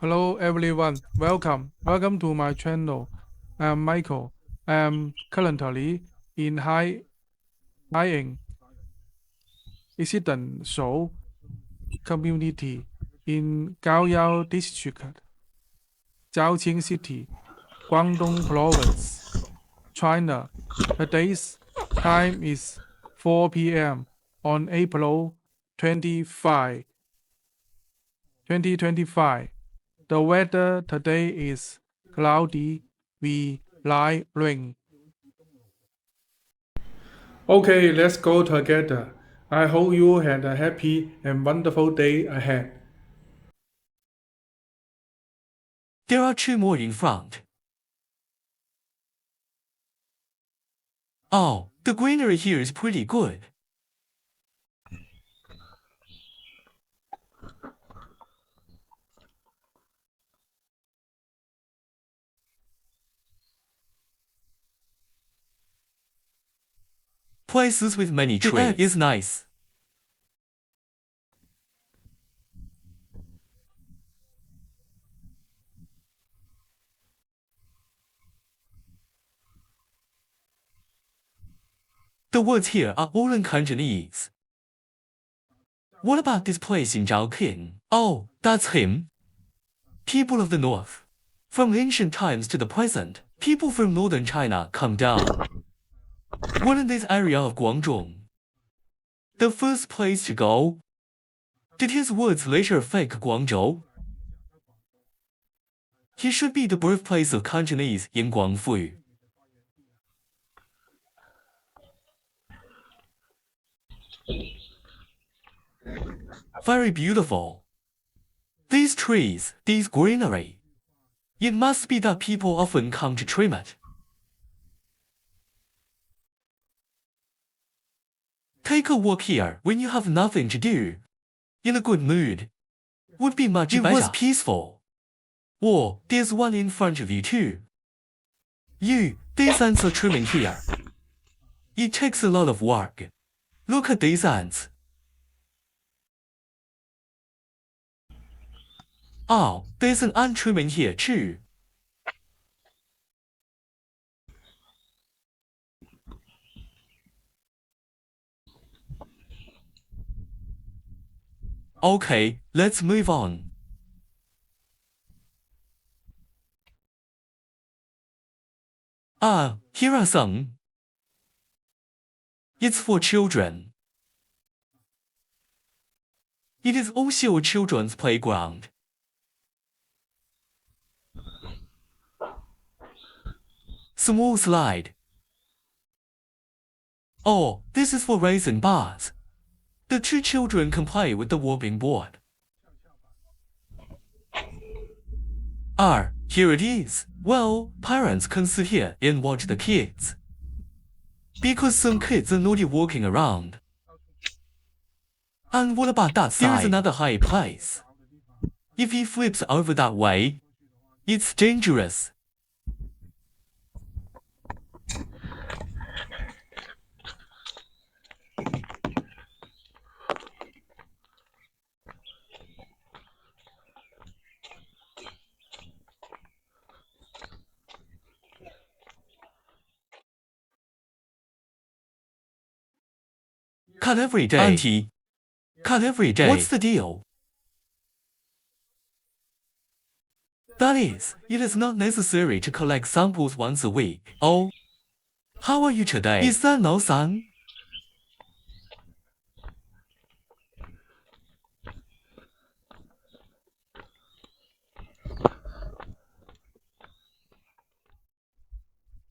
Hello everyone, welcome to my channel. I'm Michael. I'm currently in Haiying residential community in Gaoyao district, Zhaoqing city, Guangdong province, China. Today's time is 4 p.m. on April 25, 2025. The weather today is cloudy with light rain. Okay, let's go together. I hope you had a happy and wonderful day ahead. There are two more in front. Oh, the greenery here is pretty good. Places with many trees. The air is nice. The words here are all in Cantonese. What about this place in Zhaoqing? Oh, that's him. People of the north. From ancient times to the present, people from northern China come down. What in this area of Guangdong? The first place to go? Did his words later fake Guangzhou? He should be the birthplace of Cantonese in Guangfu. Very beautiful. These trees, this greenery. It must be that people often come to trim it. Take a walk here when you have nothing to do. In a good mood. Would be much better. It was peaceful. Or, there's one in front of you too. These ants are trimming here. It takes a lot of work. Look at these ants. Oh, there's an ant trimming here too. Okay, let's move on. Here are some. It's for children. It is also a children's playground. Small slide. Oh, this is for racing bars. The two children can play with the warping board. Here it is. Well, parents can sit here and watch the kids. Because some kids are naughty walking around. And what about that side? There's another high place. If he flips over that way, it's dangerous. Cut every day. Auntie, cut every day. What's the deal? That is, it is not necessary to collect samples once a week. Oh, how are you today? Is that no sun?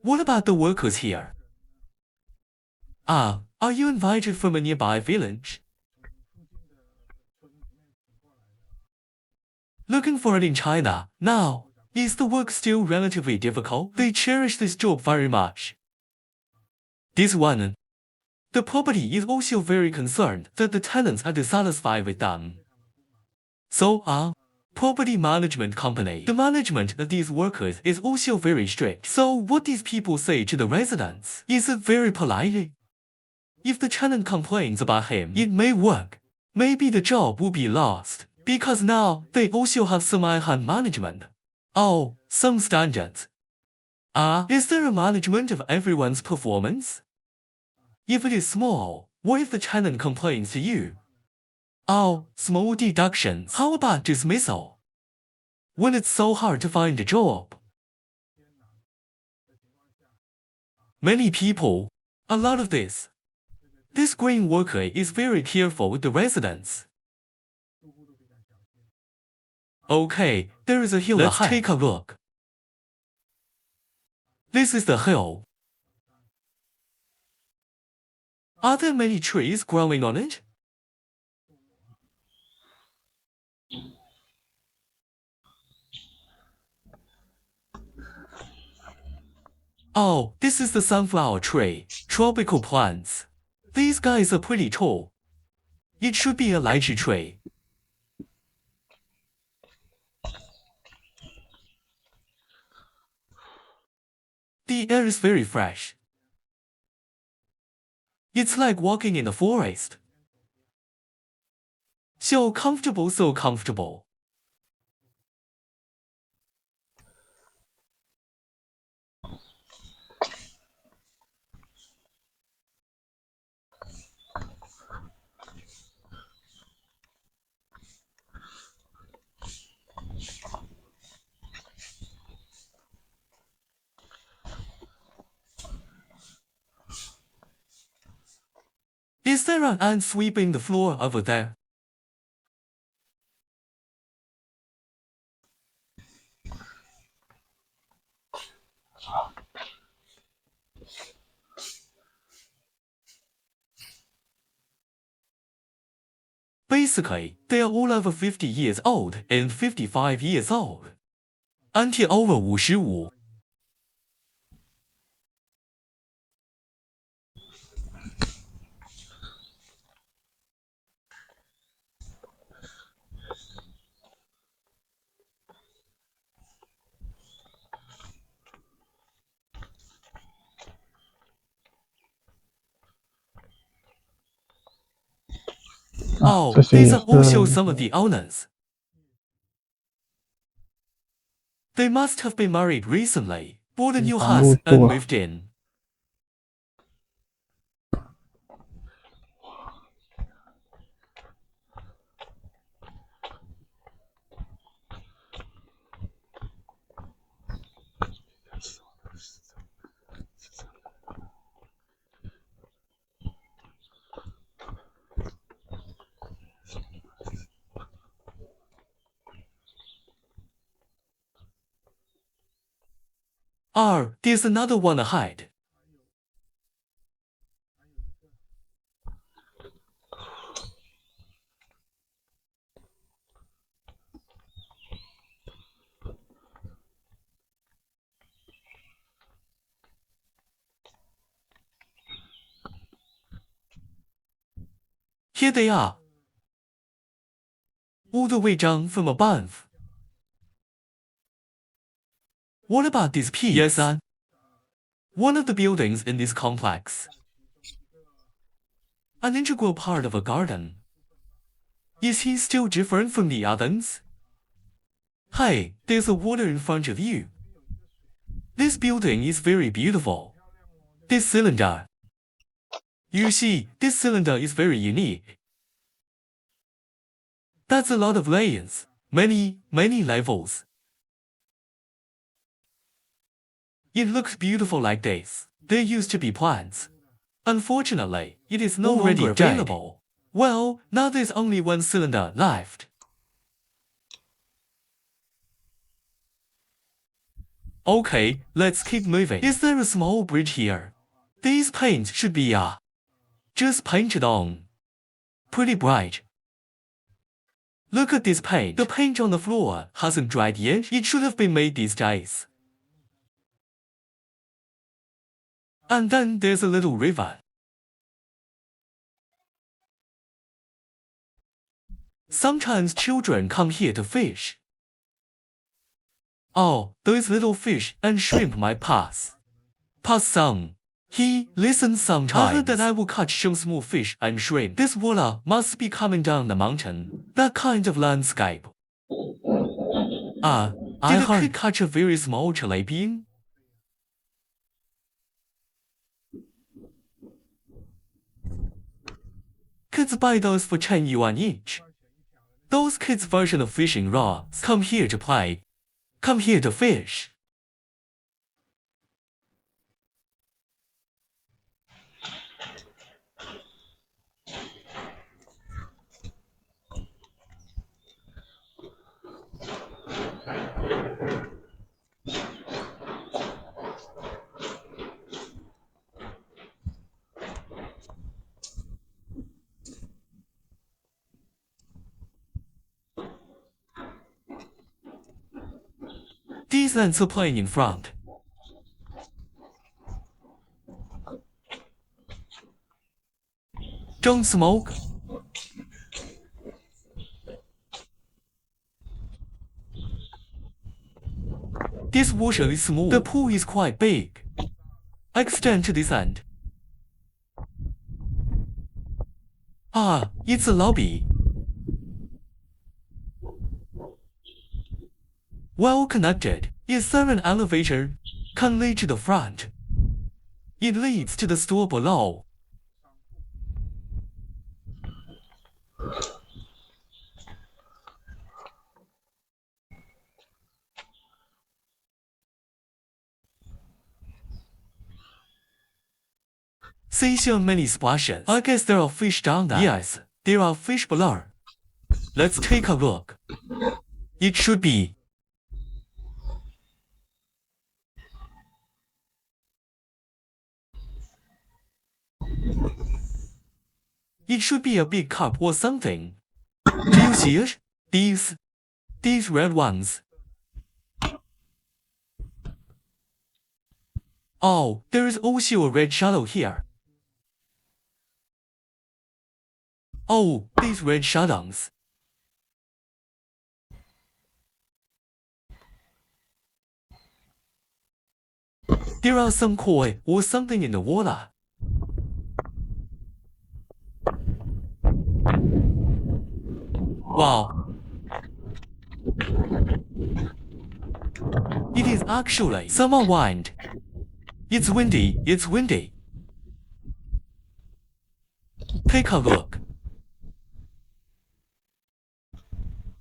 What about the workers here? Are you invited from a nearby village? Looking for it in China. Now, is the work still relatively difficult? They cherish this job very much. This one. The property is also very concerned that the tenants are dissatisfied with them. So, property management company. The management of these workers is also very strict. So what these people say to the residents, is it very polite? If the tenant complains about him, it may work. Maybe the job will be lost. because now they also have some hand management. Oh, some standards. Is there a management of everyone's performance? If it is small, what if the tenant complains to you? Oh, small deductions. How about dismissal? When it's so hard to find a job. Many people, a lot of this. This green worker is very careful with the residents. Okay, there is a hill ahead. Let's take a look. This is the hill. Are there many trees growing on it? Oh, this is the sunflower tree. Tropical plants. These guys are pretty tall. It should be a lychee tree. The air is very fresh. It's like walking in the forest. So comfortable, so comfortable. Is there an ant sweeping the floor over there? Basically, they are all over 50 years old and 55 years old. Until over 55. Oh, these are also some of the owners. They must have been married recently, bought a new house and moved in. There's another one ahead. Here they are. All the way down from above. What about this piece? Yes, son. One of the buildings in this complex. An integral part of a garden. Is he still different from the others? Hey, there's a water in front of you. This building is very beautiful. This cylinder. You see, this cylinder is very unique. That's a lot of layers. Many levels. It looks beautiful like this. There used to be plants. Unfortunately, it is no longer available. Well, now there's only one cylinder left. Okay, let's keep moving. Is there a small bridge here? These paints should be just painted on. Pretty bright. Look at this paint. The paint on the floor hasn't dried yet. It should have been made these days. And then there's a little river. Sometimes children come here to fish. Oh, those little fish and shrimp might pass some. He listens sometimes. I heard that I will catch some small fish and shrimp. This water must be coming down the mountain. That kind of landscape. I heard he catch a very small jalapeno. Kids buy those for 10 yuan each. Those kids' version of fishing rods. Come here to play. Come here to fish. These ants are playing in front. Don't smoke. This water is small. The pool is quite big. I extend to this end. It's a lobby. Well connected. Is there an elevator? Can lead to the front. It leads to the store below. See so many splashes. I guess there are fish down there. Yes, there are fish below. Let's take a look. It should be. It should be a big cup or something. Do you see it? These red ones. Oh, there is also a red shadow here. Oh, these red shadows. There are some koi or something in the water. Wow. It is actually summer wind. It's windy, it's windy. Take a look.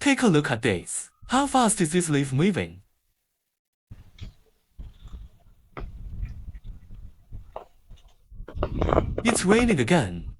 Take a look at this. How fast is this leaf moving? It's raining again.